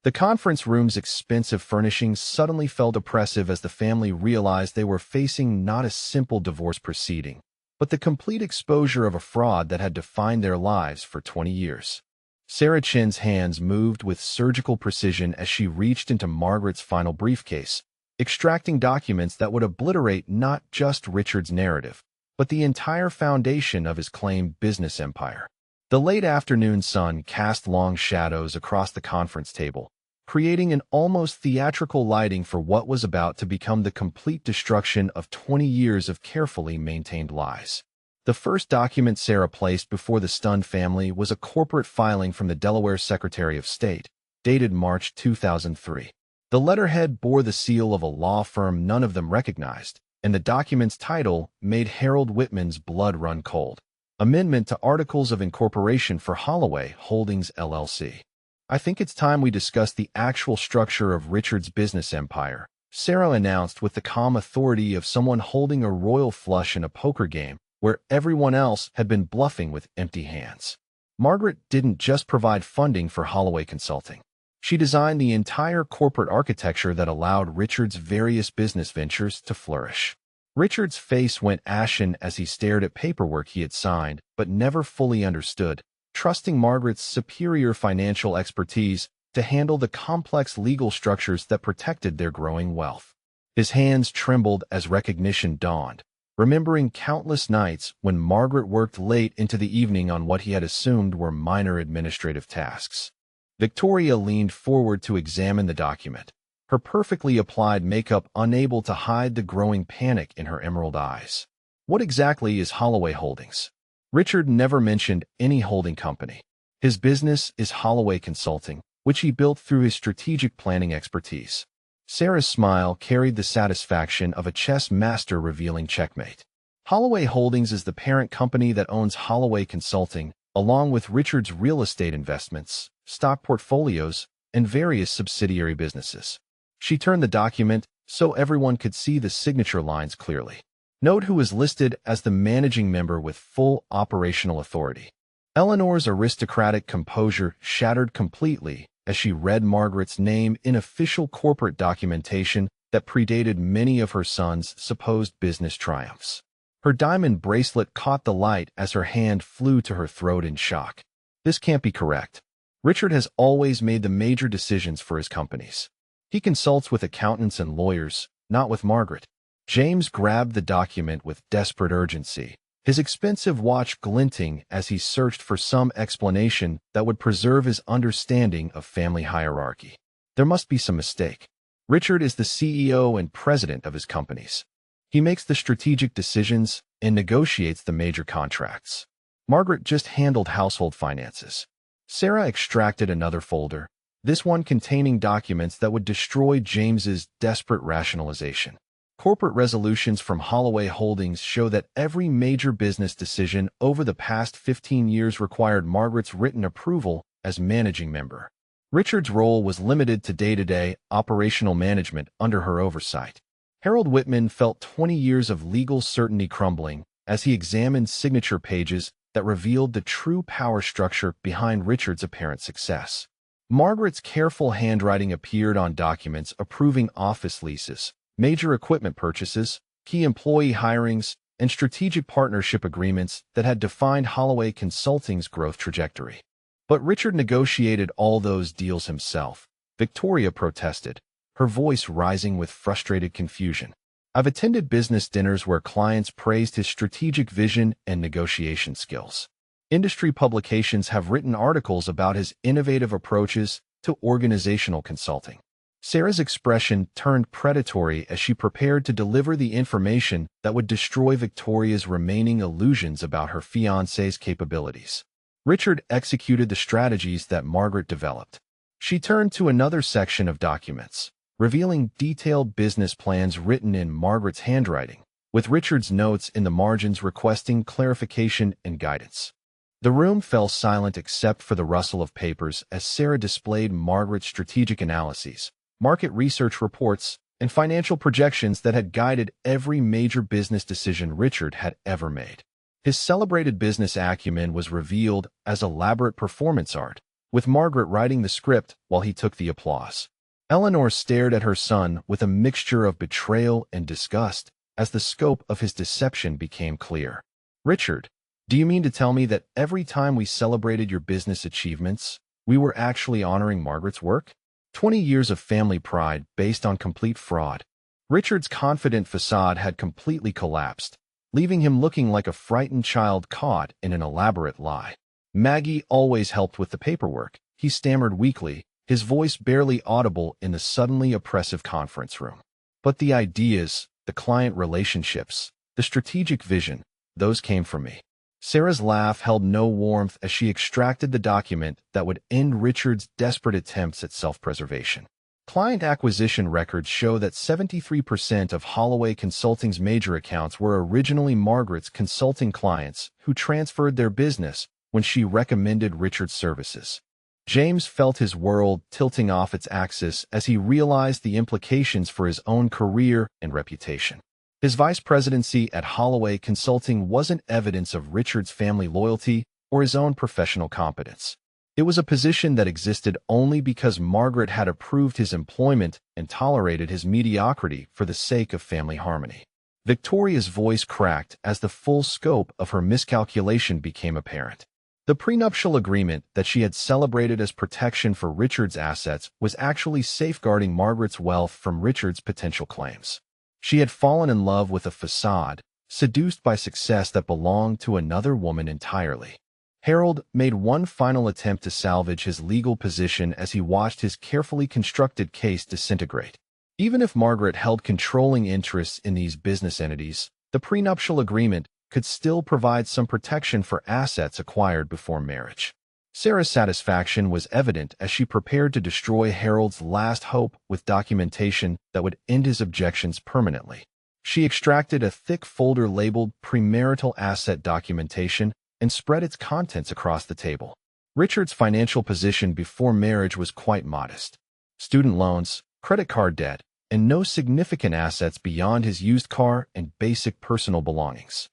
The conference room's expensive furnishings suddenly felt oppressive as the family realized they were facing not a simple divorce proceeding, but the complete exposure of a fraud that had defined their lives for 20 years. Sarah Chin's hands moved with surgical precision as she reached into Margaret's final briefcase, extracting documents that would obliterate not just Richard's narrative, but the entire foundation of his claimed business empire. The late afternoon sun cast long shadows across the conference table, creating an almost theatrical lighting for what was about to become the complete destruction of 20 years of carefully maintained lies. The first document Sarah placed before the stunned family was a corporate filing from the Delaware Secretary of State, dated March 2003. The letterhead bore the seal of a law firm none of them recognized, and the document's title made Harold Whitman's blood run cold. Amendment to Articles of Incorporation for Holloway Holdings, LLC. I think it's time we discuss the actual structure of Richard's business empire, Sarah announced with the calm authority of someone holding a royal flush in a poker game where everyone else had been bluffing with empty hands. Margaret didn't just provide funding for Holloway Consulting. She designed the entire corporate architecture that allowed Richard's various business ventures to flourish. Richard's face went ashen as he stared at paperwork he had signed but never fully understood, trusting Margaret's superior financial expertise to handle the complex legal structures that protected their growing wealth. His hands trembled as recognition dawned, remembering countless nights when Margaret worked late into the evening on what he had assumed were minor administrative tasks. Victoria leaned forward to examine the document, her perfectly applied makeup unable to hide the growing panic in her emerald eyes. What exactly is Holloway Holdings? Richard never mentioned any holding company. His business is Holloway Consulting, which he built through his strategic planning expertise. Sarah's smile carried the satisfaction of a chess master revealing checkmate. Holloway Holdings is the parent company that owns Holloway Consulting, along with Richard's real estate investments, stock portfolios, and various subsidiary businesses. She turned the document so everyone could see the signature lines clearly. Note who is listed as the managing member with full operational authority. Eleanor's aristocratic composure shattered completely as she read Margaret's name in official corporate documentation that predated many of her son's supposed business triumphs. Her diamond bracelet caught the light as her hand flew to her throat in shock. This can't be correct. Richard has always made the major decisions for his companies. He consults with accountants and lawyers, not with Margaret. James grabbed the document with desperate urgency, his expensive watch glinting as he searched for some explanation that would preserve his understanding of family hierarchy. There must be some mistake. Richard is the CEO and president of his companies. He makes the strategic decisions and negotiates the major contracts. Margaret just handled household finances. Sarah extracted another folder, this one containing documents that would destroy James's desperate rationalization. Corporate resolutions from Holloway Holdings show that every major business decision over the past 15 years required Margaret's written approval as managing member. Richard's role was limited to day-to-day operational management under her oversight. Harold Whitman felt 20 years of legal certainty crumbling as he examined signature pages that revealed the true power structure behind Richard's apparent success. Margaret's careful handwriting appeared on documents approving office leases, major equipment purchases, key employee hirings, and strategic partnership agreements that had defined Holloway Consulting's growth trajectory. But Richard negotiated all those deals himself. Victoria protested, her voice rising with frustrated confusion. I've attended business dinners where clients praised his strategic vision and negotiation skills. Industry publications have written articles about his innovative approaches to organizational consulting. Sarah's expression turned predatory as she prepared to deliver the information that would destroy Victoria's remaining illusions about her fiancé's capabilities. Richard executed the strategies that Margaret developed. She turned to another section of documents, revealing detailed business plans written in Margaret's handwriting, with Richard's notes in the margins requesting clarification and guidance. The room fell silent except for the rustle of papers as Sarah displayed Margaret's strategic analyses, market research reports, and financial projections that had guided every major business decision Richard had ever made. His celebrated business acumen was revealed as elaborate performance art, with Margaret writing the script while he took the applause. Eleanor stared at her son with a mixture of betrayal and disgust as the scope of his deception became clear. Richard, do you mean to tell me that every time we celebrated your business achievements, we were actually honoring Margaret's work? 20 years of family pride based on complete fraud. Richard's confident facade had completely collapsed, leaving him looking like a frightened child caught in an elaborate lie. Maggie always helped with the paperwork, he stammered weakly, his voice barely audible in the suddenly oppressive conference room. But the ideas, the client relationships, the strategic vision, those came from me. Sarah's laugh held no warmth as she extracted the document that would end Richard's desperate attempts at self-preservation. Client acquisition records show that 73% of Holloway Consulting's major accounts were originally Margaret's consulting clients who transferred their business when she recommended Richard's services. James felt his world tilting off its axis as he realized the implications for his own career and reputation. His vice presidency at Holloway Consulting wasn't evidence of Richard's family loyalty or his own professional competence. It was a position that existed only because Margaret had approved his employment and tolerated his mediocrity for the sake of family harmony. Victoria's voice cracked as the full scope of her miscalculation became apparent. The prenuptial agreement that she had celebrated as protection for Richard's assets was actually safeguarding Margaret's wealth from Richard's potential claims. She had fallen in love with a facade, seduced by success that belonged to another woman entirely. Harold made one final attempt to salvage his legal position as he watched his carefully constructed case disintegrate. Even if Margaret held controlling interests in these business entities, the prenuptial agreement could still provide some protection for assets acquired before marriage. Sarah's satisfaction was evident as she prepared to destroy Harold's last hope with documentation that would end his objections permanently. She extracted a thick folder labeled Premarital Asset Documentation and spread its contents across the table. Richard's financial position before marriage was quite modest. Student loans, credit card debt, and no significant assets beyond his used car and basic personal belongings.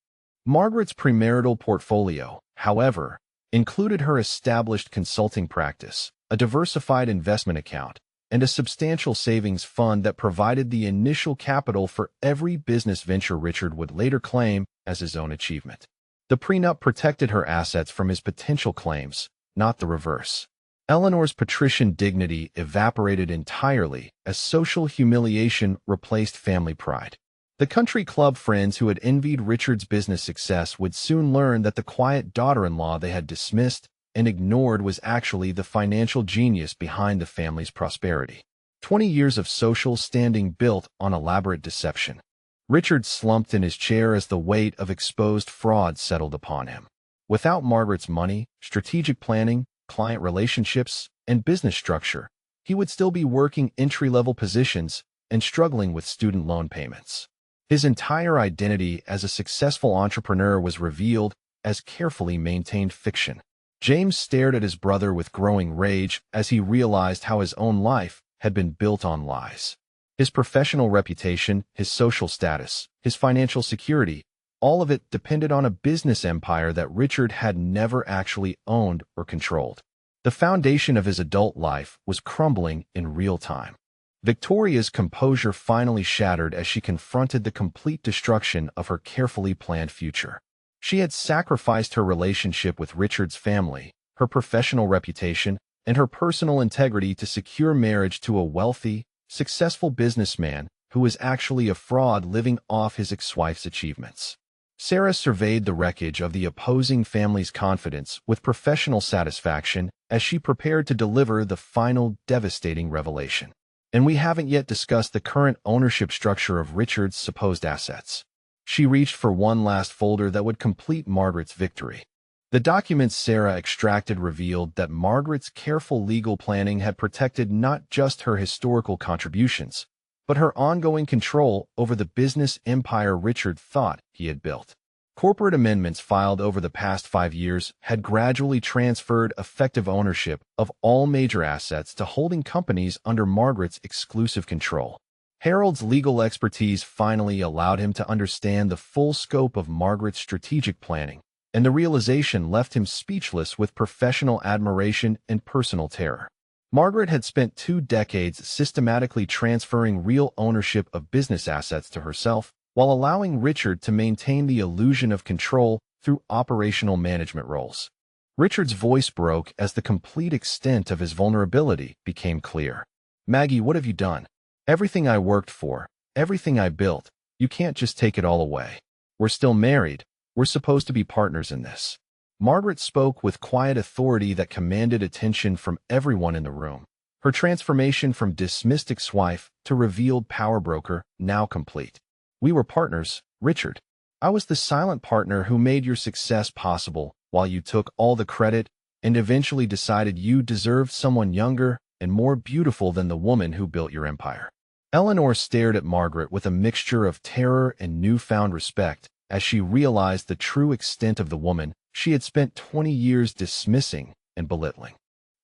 Margaret's premarital portfolio, however, included her established consulting practice, a diversified investment account, and a substantial savings fund that provided the initial capital for every business venture Richard would later claim as his own achievement. The prenup protected her assets from his potential claims, not the reverse. Eleanor's patrician dignity evaporated entirely as social humiliation replaced family pride. The country club friends who had envied Richard's business success would soon learn that the quiet daughter-in-law they had dismissed and ignored was actually the financial genius behind the family's prosperity. 20 years of social standing built on elaborate deception. Richard slumped in his chair as the weight of exposed fraud settled upon him. Without Margaret's money, strategic planning, client relationships, and business structure, he would still be working entry-level positions and struggling with student loan payments. His entire identity as a successful entrepreneur was revealed as carefully maintained fiction. James stared at his brother with growing rage as he realized how his own life had been built on lies. His professional reputation, his social status, his financial security, all of it depended on a business empire that Richard had never actually owned or controlled. The foundation of his adult life was crumbling in real time. Victoria's composure finally shattered as she confronted the complete destruction of her carefully planned future. She had sacrificed her relationship with Richard's family, her professional reputation, and her personal integrity to secure marriage to a wealthy, successful businessman who was actually a fraud living off his ex-wife's achievements. Sarah surveyed the wreckage of the opposing family's confidence with professional satisfaction as she prepared to deliver the final devastating revelation. And we haven't yet discussed the current ownership structure of Richard's supposed assets. She reached for one last folder that would complete Margaret's victory. The documents Sarah extracted revealed that Margaret's careful legal planning had protected not just her historical contributions, but her ongoing control over the business empire Richard thought he had built. Corporate amendments filed over the past 5 years had gradually transferred effective ownership of all major assets to holding companies under Margaret's exclusive control. Harold's legal expertise finally allowed him to understand the full scope of Margaret's strategic planning, and the realization left him speechless with professional admiration and personal terror. Margaret had spent 2 decades systematically transferring real ownership of business assets to herself, while allowing Richard to maintain the illusion of control through operational management roles. Richard's voice broke as the complete extent of his vulnerability became clear. "Maggie, what have you done? Everything I worked for, everything I built, you can't just take it all away. We're still married. We're supposed to be partners in this." Margaret spoke with quiet authority that commanded attention from everyone in the room. Her transformation from dismissed ex-wife to revealed power broker now complete. "We were partners, Richard. I was the silent partner who made your success possible while you took all the credit and eventually decided you deserved someone younger and more beautiful than the woman who built your empire." Eleanor stared at Margaret with a mixture of terror and newfound respect as she realized the true extent of the woman she had spent 20 years dismissing and belittling.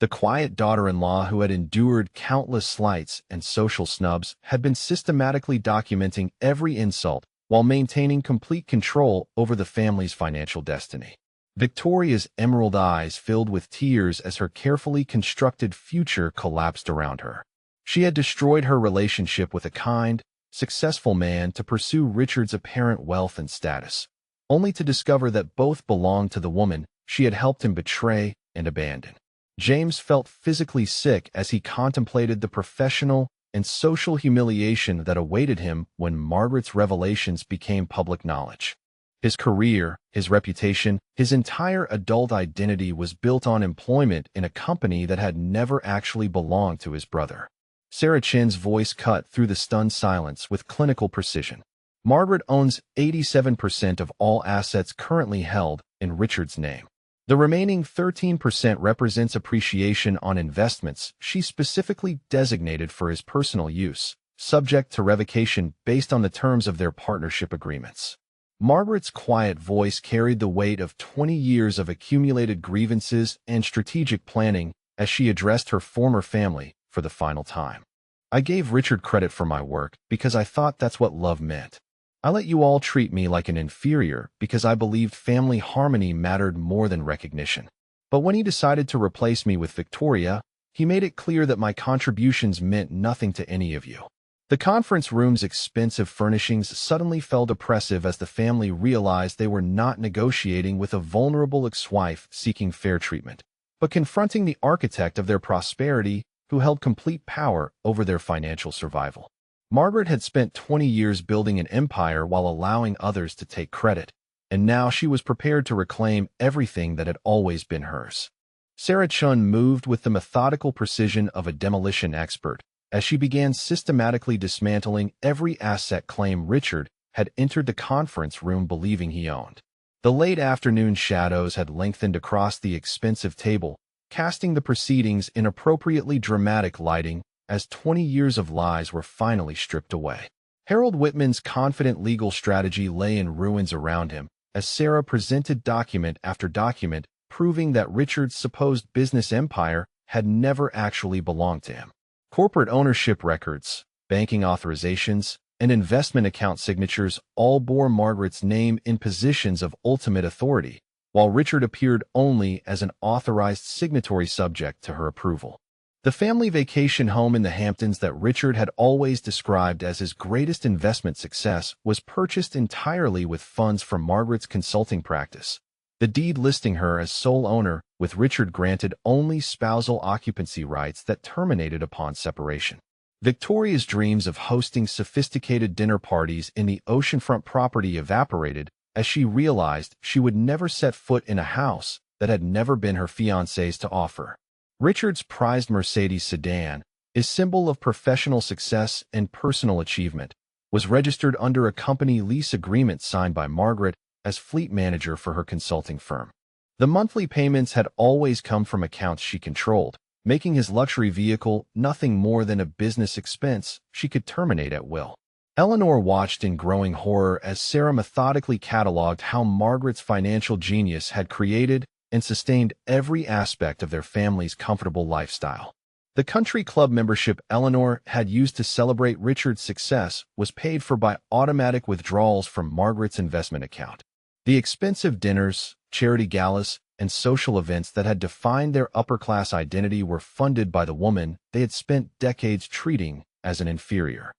The quiet daughter-in-law who had endured countless slights and social snubs had been systematically documenting every insult while maintaining complete control over the family's financial destiny. Victoria's emerald eyes filled with tears as her carefully constructed future collapsed around her. She had destroyed her relationship with a kind, successful man to pursue Richard's apparent wealth and status, only to discover that both belonged to the woman she had helped him betray and abandon. James felt physically sick as he contemplated the professional and social humiliation that awaited him when Margaret's revelations became public knowledge. His career, his reputation, his entire adult identity was built on employment in a company that had never actually belonged to his brother. Sarah Chin's voice cut through the stunned silence with clinical precision. "Margaret owns 87% of all assets currently held in Richard's name. The remaining 13% represents appreciation on investments she specifically designated for his personal use, subject to revocation based on the terms of their partnership agreements." Margaret's quiet voice carried the weight of 20 years of accumulated grievances and strategic planning as she addressed her former family for the final time. "I gave Richard credit for my work because I thought that's what love meant. I let you all treat me like an inferior because I believed family harmony mattered more than recognition. But when he decided to replace me with Victoria, he made it clear that my contributions meant nothing to any of you." The conference room's expensive furnishings suddenly felt oppressive as the family realized they were not negotiating with a vulnerable ex-wife seeking fair treatment, but confronting the architect of their prosperity who held complete power over their financial survival. Margaret had spent 20 years building an empire while allowing others to take credit, and now she was prepared to reclaim everything that had always been hers. Sarah Chun moved with the methodical precision of a demolition expert as she began systematically dismantling every asset claim Richard had entered the conference room believing he owned. The late afternoon shadows had lengthened across the expensive table, casting the proceedings in appropriately dramatic lighting as 20 years of lies were finally stripped away. Harold Whitman's confident legal strategy lay in ruins around him as Sarah presented document after document proving that Richard's supposed business empire had never actually belonged to him. Corporate ownership records, banking authorizations, and investment account signatures all bore Margaret's name in positions of ultimate authority, while Richard appeared only as an authorized signatory subject to her approval. The family vacation home in the Hamptons that Richard had always described as his greatest investment success was purchased entirely with funds from Margaret's consulting practice, the deed listing her as sole owner, with Richard granted only spousal occupancy rights that terminated upon separation. Victoria's dreams of hosting sophisticated dinner parties in the oceanfront property evaporated as she realized she would never set foot in a house that had never been her fiancé's to offer. Richard's prized Mercedes sedan, a symbol of professional success and personal achievement, was registered under a company lease agreement signed by Margaret as fleet manager for her consulting firm. The monthly payments had always come from accounts she controlled, making his luxury vehicle nothing more than a business expense she could terminate at will. Eleanor watched in growing horror as Sarah methodically cataloged how Margaret's financial genius had created and sustained every aspect of their family's comfortable lifestyle. The country club membership Eleanor had used to celebrate Richard's success was paid for by automatic withdrawals from Margaret's investment account. The expensive dinners, charity galas, and social events that had defined their upper-class identity were funded by the woman they had spent decades treating as an inferior.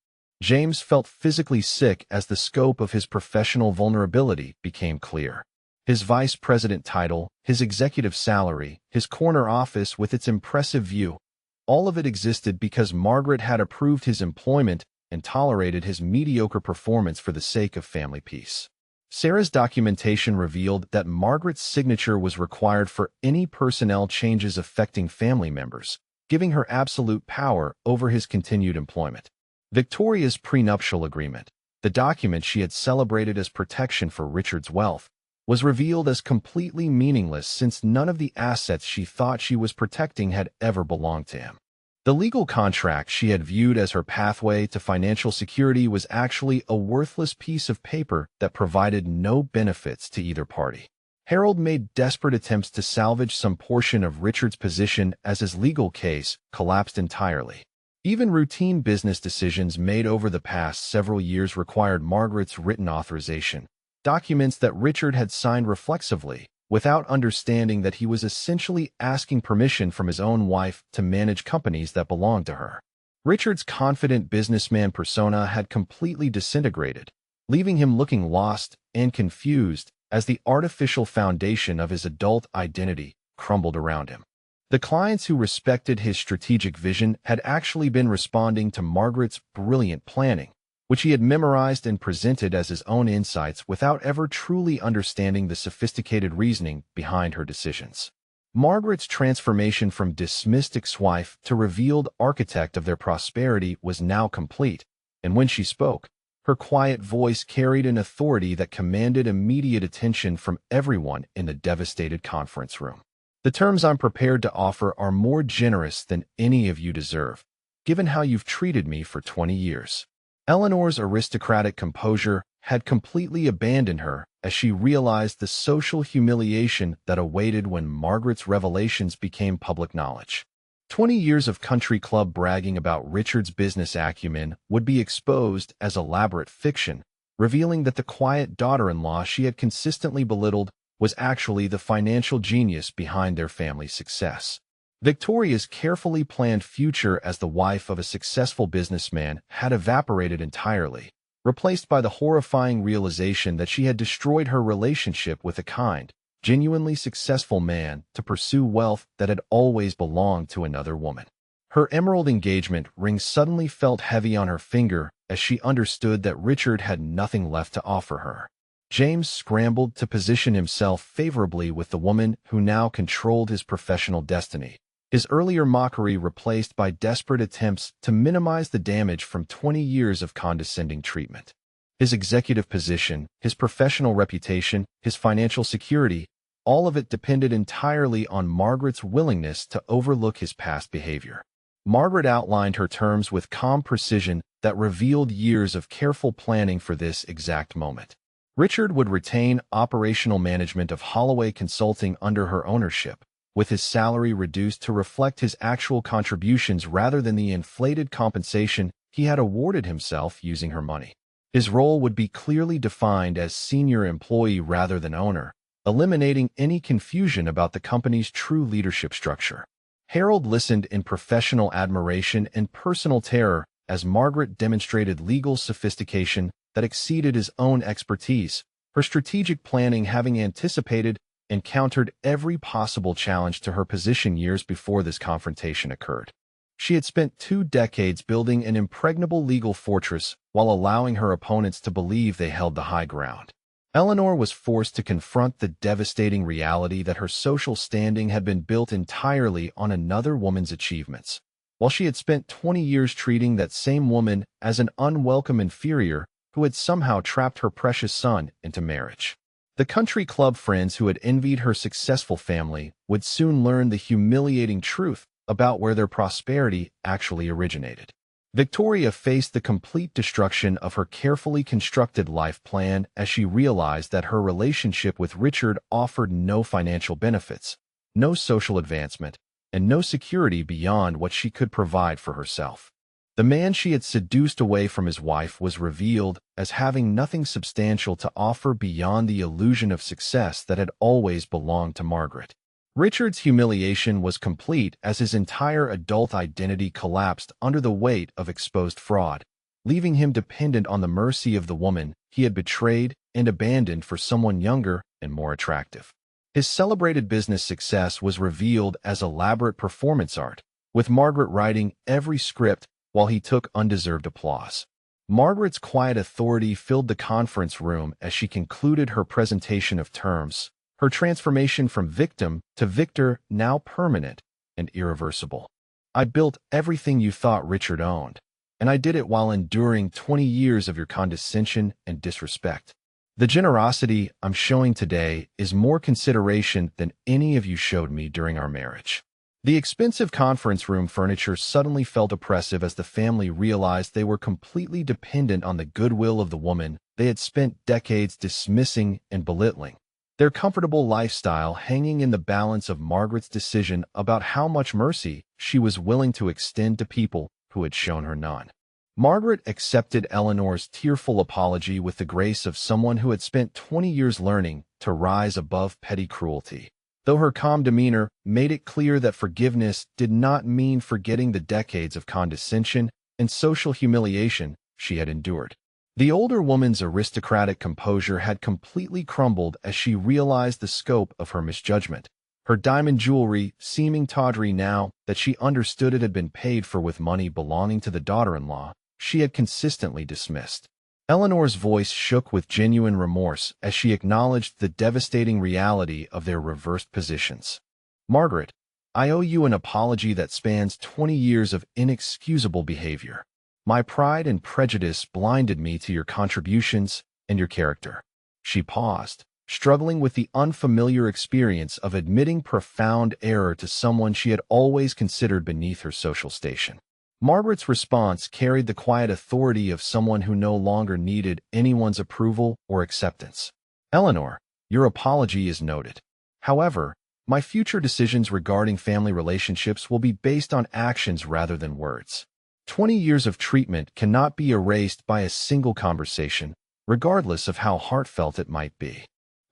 James felt physically sick as the scope of his professional vulnerability became clear. His vice president title, his executive salary, his corner office with its impressive view, all of it existed because Margaret had approved his employment and tolerated his mediocre performance for the sake of family peace. Sarah's documentation revealed that Margaret's signature was required for any personnel changes affecting family members, giving her absolute power over his continued employment. Victoria's prenuptial agreement, the document she had celebrated as protection for Richard's wealth, was revealed as completely meaningless since none of the assets she thought she was protecting had ever belonged to him. The legal contract she had viewed as her pathway to financial security was actually a worthless piece of paper that provided no benefits to either party. Harold made desperate attempts to salvage some portion of Richard's position as his legal case collapsed entirely. Even routine business decisions made over the past several years required Margaret's written authorization, documents that Richard had signed reflexively, without understanding that he was essentially asking permission from his own wife to manage companies that belonged to her. Richard's confident businessman persona had completely disintegrated, leaving him looking lost and confused as the artificial foundation of his adult identity crumbled around him. The clients who respected his strategic vision had actually been responding to Margaret's brilliant planning, which he had memorized and presented as his own insights without ever truly understanding the sophisticated reasoning behind her decisions. Margaret's transformation from dismissed ex-wife to revealed architect of their prosperity was now complete, and when she spoke, her quiet voice carried an authority that commanded immediate attention from everyone in the devastated conference room. The terms I'm prepared to offer are more generous than any of you deserve, given how you've treated me for 20 years. Eleanor's aristocratic composure had completely abandoned her as she realized the social humiliation that awaited when Margaret's revelations became public knowledge. 20 years of country club bragging about Richard's business acumen would be exposed as elaborate fiction, revealing that the quiet daughter-in-law she had consistently belittled was actually the financial genius behind their family's success. Victoria's carefully planned future as the wife of a successful businessman had evaporated entirely, replaced by the horrifying realization that she had destroyed her relationship with a kind, genuinely successful man to pursue wealth that had always belonged to another woman. Her emerald engagement ring suddenly felt heavy on her finger as she understood that Richard had nothing left to offer her. James scrambled to position himself favorably with the woman who now controlled his professional destiny, his earlier mockery replaced by desperate attempts to minimize the damage from 20 years of condescending treatment. His executive position, his professional reputation, his financial security, all of it depended entirely on Margaret's willingness to overlook his past behavior. Margaret outlined her terms with calm precision that revealed years of careful planning for this exact moment. Richard would retain operational management of Holloway Consulting under her ownership, with his salary reduced to reflect his actual contributions rather than the inflated compensation he had awarded himself using her money. His role would be clearly defined as senior employee rather than owner, eliminating any confusion about the company's true leadership structure. Harold listened in professional admiration and personal terror as Margaret demonstrated legal sophistication that exceeded his own expertise, her strategic planning having anticipated and countered every possible challenge to her position years before this confrontation occurred. She had spent 2 decades building an impregnable legal fortress while allowing her opponents to believe they held the high ground. Eleanor was forced to confront the devastating reality that her social standing had been built entirely on another woman's achievements. While she had spent 20 years treating that same woman as an unwelcome inferior who had somehow trapped her precious son into marriage. The country club friends who had envied her successful family would soon learn the humiliating truth about where their prosperity actually originated. Victoria faced the complete destruction of her carefully constructed life plan as she realized that her relationship with Richard offered no financial benefits, no social advancement, and no security beyond what she could provide for herself. The man she had seduced away from his wife was revealed as having nothing substantial to offer beyond the illusion of success that had always belonged to Margaret. Richard's humiliation was complete as his entire adult identity collapsed under the weight of exposed fraud, leaving him dependent on the mercy of the woman he had betrayed and abandoned for someone younger and more attractive. His celebrated business success was revealed as elaborate performance art, with Margaret writing every script while he took undeserved applause. Margaret's quiet authority filled the conference room as she concluded her presentation of terms, her transformation from victim to victor now permanent and irreversible. I built everything you thought Richard owned, and I did it while enduring 20 years of your condescension and disrespect. The generosity I'm showing today is more consideration than any of you showed me during our marriage. The expensive conference room furniture suddenly felt oppressive as the family realized they were completely dependent on the goodwill of the woman they had spent decades dismissing and belittling, their comfortable lifestyle hanging in the balance of Margaret's decision about how much mercy she was willing to extend to people who had shown her none. Margaret accepted Eleanor's tearful apology with the grace of someone who had spent 20 years learning to rise above petty cruelty, though her calm demeanor made it clear that forgiveness did not mean forgetting the decades of condescension and social humiliation she had endured. The older woman's aristocratic composure had completely crumbled as she realized the scope of her misjudgment, her diamond jewelry seeming tawdry now that she understood it had been paid for with money belonging to the daughter-in-law she had consistently dismissed. Eleanor's voice shook with genuine remorse as she acknowledged the devastating reality of their reversed positions. Margaret, I owe you an apology that spans 20 years of inexcusable behavior. My pride and prejudice blinded me to your contributions and your character. She paused, struggling with the unfamiliar experience of admitting profound error to someone she had always considered beneath her social station. Margaret's response carried the quiet authority of someone who no longer needed anyone's approval or acceptance. Eleanor, your apology is noted. However, my future decisions regarding family relationships will be based on actions rather than words. 20 years of treatment cannot be erased by a single conversation, regardless of how heartfelt it might be.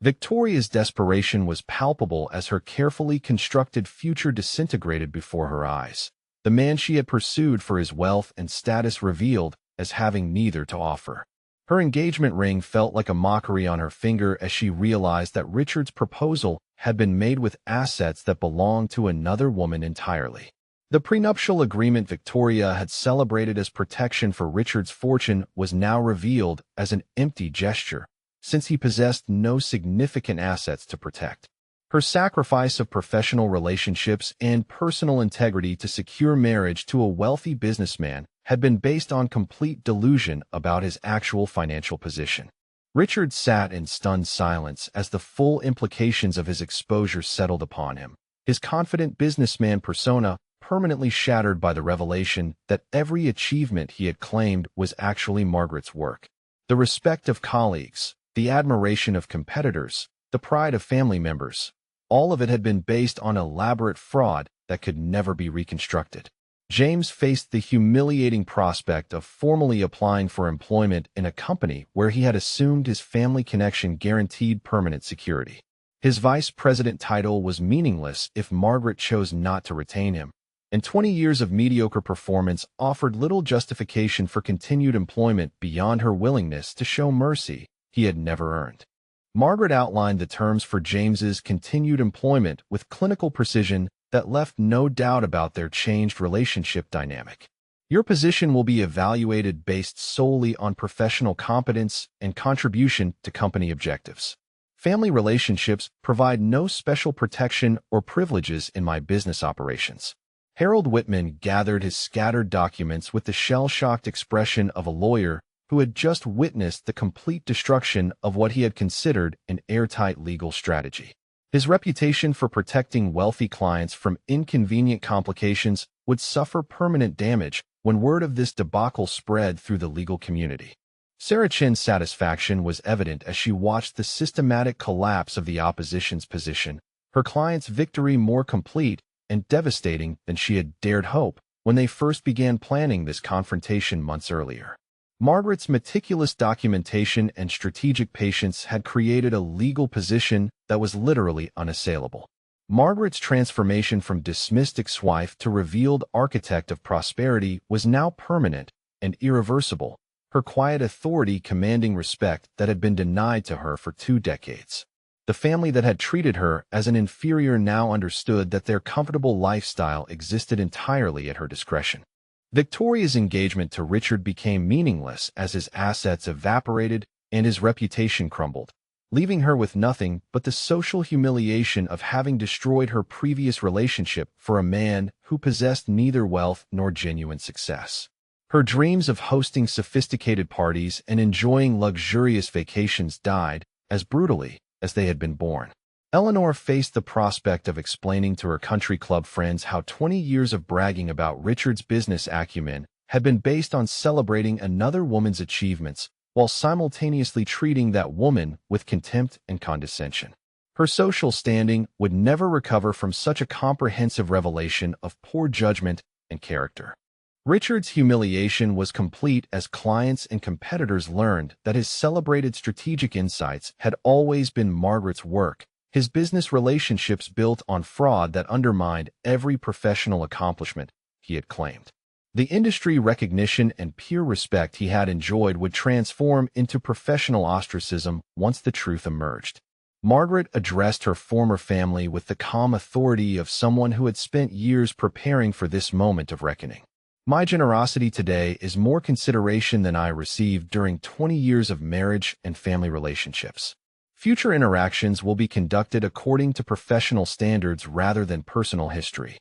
Victoria's desperation was palpable as her carefully constructed future disintegrated before her eyes. The man she had pursued for his wealth and status revealed as having neither to offer. Her engagement ring felt like a mockery on her finger as she realized that Richard's proposal had been made with assets that belonged to another woman entirely. The prenuptial agreement Victoria had celebrated as protection for Richard's fortune was now revealed as an empty gesture, since he possessed no significant assets to protect. Her sacrifice of professional relationships and personal integrity to secure marriage to a wealthy businessman had been based on complete delusion about his actual financial position. Richard sat in stunned silence as the full implications of his exposure settled upon him, his confident businessman persona permanently shattered by the revelation that every achievement he had claimed was actually Margaret's work. The respect of colleagues, the admiration of competitors, the pride of family members, all of it had been based on elaborate fraud that could never be reconstructed. James faced the humiliating prospect of formally applying for employment in a company where he had assumed his family connection guaranteed permanent security. His vice president title was meaningless if Margaret chose not to retain him, and 20 years of mediocre performance offered little justification for continued employment beyond her willingness to show mercy he had never earned. Margaret outlined the terms for James's continued employment with clinical precision that left no doubt about their changed relationship dynamic. Your position will be evaluated based solely on professional competence and contribution to company objectives. Family relationships provide no special protection or privileges in my business operations. Harold Whitman gathered his scattered documents with the shell-shocked expression of a lawyer who had just witnessed the complete destruction of what he had considered an airtight legal strategy. His reputation for protecting wealthy clients from inconvenient complications would suffer permanent damage when word of this debacle spread through the legal community. Sarah Chin's satisfaction was evident as she watched the systematic collapse of the opposition's position, her client's victory more complete and devastating than she had dared hope when they first began planning this confrontation months earlier. Margaret's meticulous documentation and strategic patience had created a legal position that was literally unassailable. Margaret's transformation from dismissed ex-wife to revealed architect of prosperity was now permanent and irreversible, her quiet authority commanding respect that had been denied to her for 2 decades. The family that had treated her as an inferior now understood that their comfortable lifestyle existed entirely at her discretion. Victoria's engagement to Richard became meaningless as his assets evaporated and his reputation crumbled, leaving her with nothing but the social humiliation of having destroyed her previous relationship for a man who possessed neither wealth nor genuine success. Her dreams of hosting sophisticated parties and enjoying luxurious vacations died as brutally as they had been born. Eleanor faced the prospect of explaining to her country club friends how 20 years of bragging about Richard's business acumen had been based on celebrating another woman's achievements while simultaneously treating that woman with contempt and condescension. Her social standing would never recover from such a comprehensive revelation of poor judgment and character. Richard's humiliation was complete as clients and competitors learned that his celebrated strategic insights had always been Margaret's work, his business relationships built on fraud that undermined every professional accomplishment he had claimed. The industry recognition and peer respect he had enjoyed would transform into professional ostracism once the truth emerged. Margaret addressed her former family with the calm authority of someone who had spent years preparing for this moment of reckoning. My generosity today is more consideration than I received during 20 years of marriage and family relationships. Future interactions will be conducted according to professional standards rather than personal history.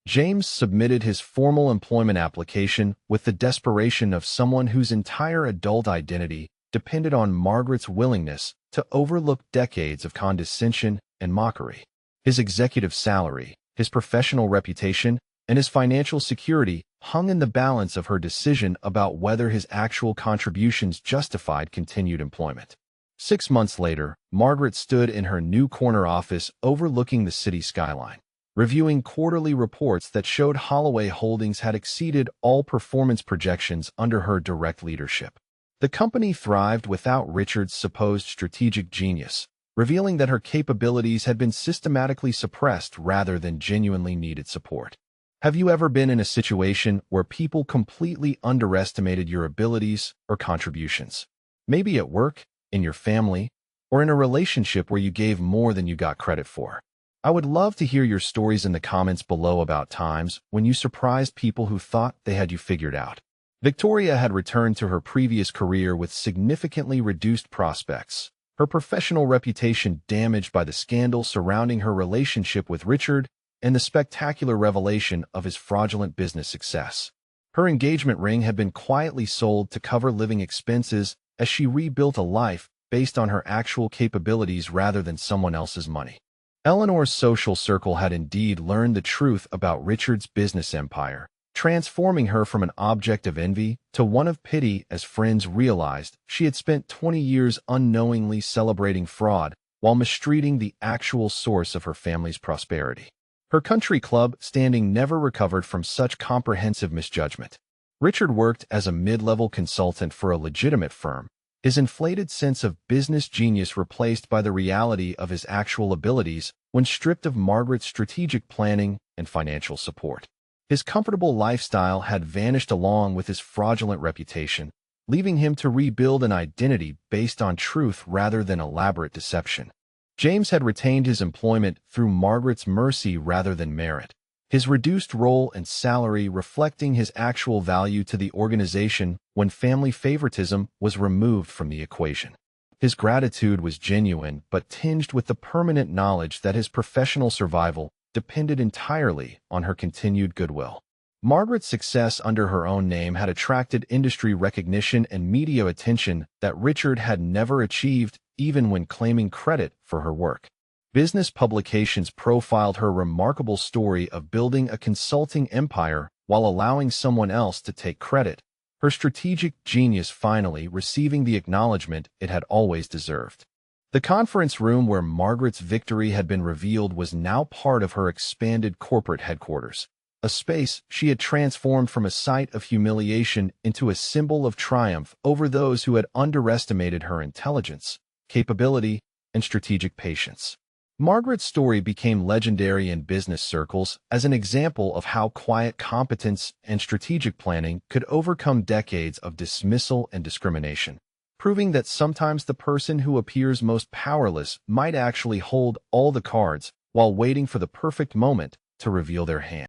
James submitted his formal employment application with the desperation of someone whose entire adult identity depended on Margaret's willingness to overlook decades of condescension and mockery. His executive salary, his professional reputation, and his financial security hung in the balance of her decision about whether his actual contributions justified continued employment. 6 months later, Margaret stood in her new corner office overlooking the city skyline, reviewing quarterly reports that showed Holloway Holdings had exceeded all performance projections under her direct leadership. The company thrived without Richard's supposed strategic genius, revealing that her capabilities had been systematically suppressed rather than genuinely needed support. Have you ever been in a situation where people completely underestimated your abilities or contributions? Maybe at work, in your family, or in a relationship where you gave more than you got credit for. I would love to hear your stories in the comments below about times when you surprised people who thought they had you figured out. Victoria had returned to her previous career with significantly reduced prospects, her professional reputation damaged by the scandal surrounding her relationship with Richard and the spectacular revelation of his fraudulent business success. Her engagement ring had been quietly sold to cover living expenses as she rebuilt a life based on her actual capabilities rather than someone else's money. Eleanor's social circle had indeed learned the truth about Richard's business empire, transforming her from an object of envy to one of pity as friends realized she had spent 20 years unknowingly celebrating fraud while mistreating the actual source of her family's prosperity. Her country club standing never recovered from such comprehensive misjudgment. Richard worked as a mid-level consultant for a legitimate firm, His inflated sense of business genius replaced by the reality of his actual abilities when stripped of Margaret's strategic planning and financial support. His comfortable lifestyle had vanished along with his fraudulent reputation, leaving him to rebuild an identity based on truth rather than elaborate deception. James had retained his employment through Margaret's mercy rather than merit, his reduced role and salary reflecting his actual value to the organization when family favoritism was removed from the equation. His gratitude was genuine but tinged with the permanent knowledge that his professional survival depended entirely on her continued goodwill. Margaret's success under her own name had attracted industry recognition and media attention that Richard had never achieved even when claiming credit for her work. Business publications profiled her remarkable story of building a consulting empire while allowing someone else to take credit, her strategic genius finally receiving the acknowledgement it had always deserved. The conference room where Margaret's victory had been revealed was now part of her expanded corporate headquarters, a space she had transformed from a site of humiliation into a symbol of triumph over those who had underestimated her intelligence, capability, and strategic patience. Margaret's story became legendary in business circles as an example of how quiet competence and strategic planning could overcome decades of dismissal and discrimination, proving that sometimes the person who appears most powerless might actually hold all the cards while waiting for the perfect moment to reveal their hand.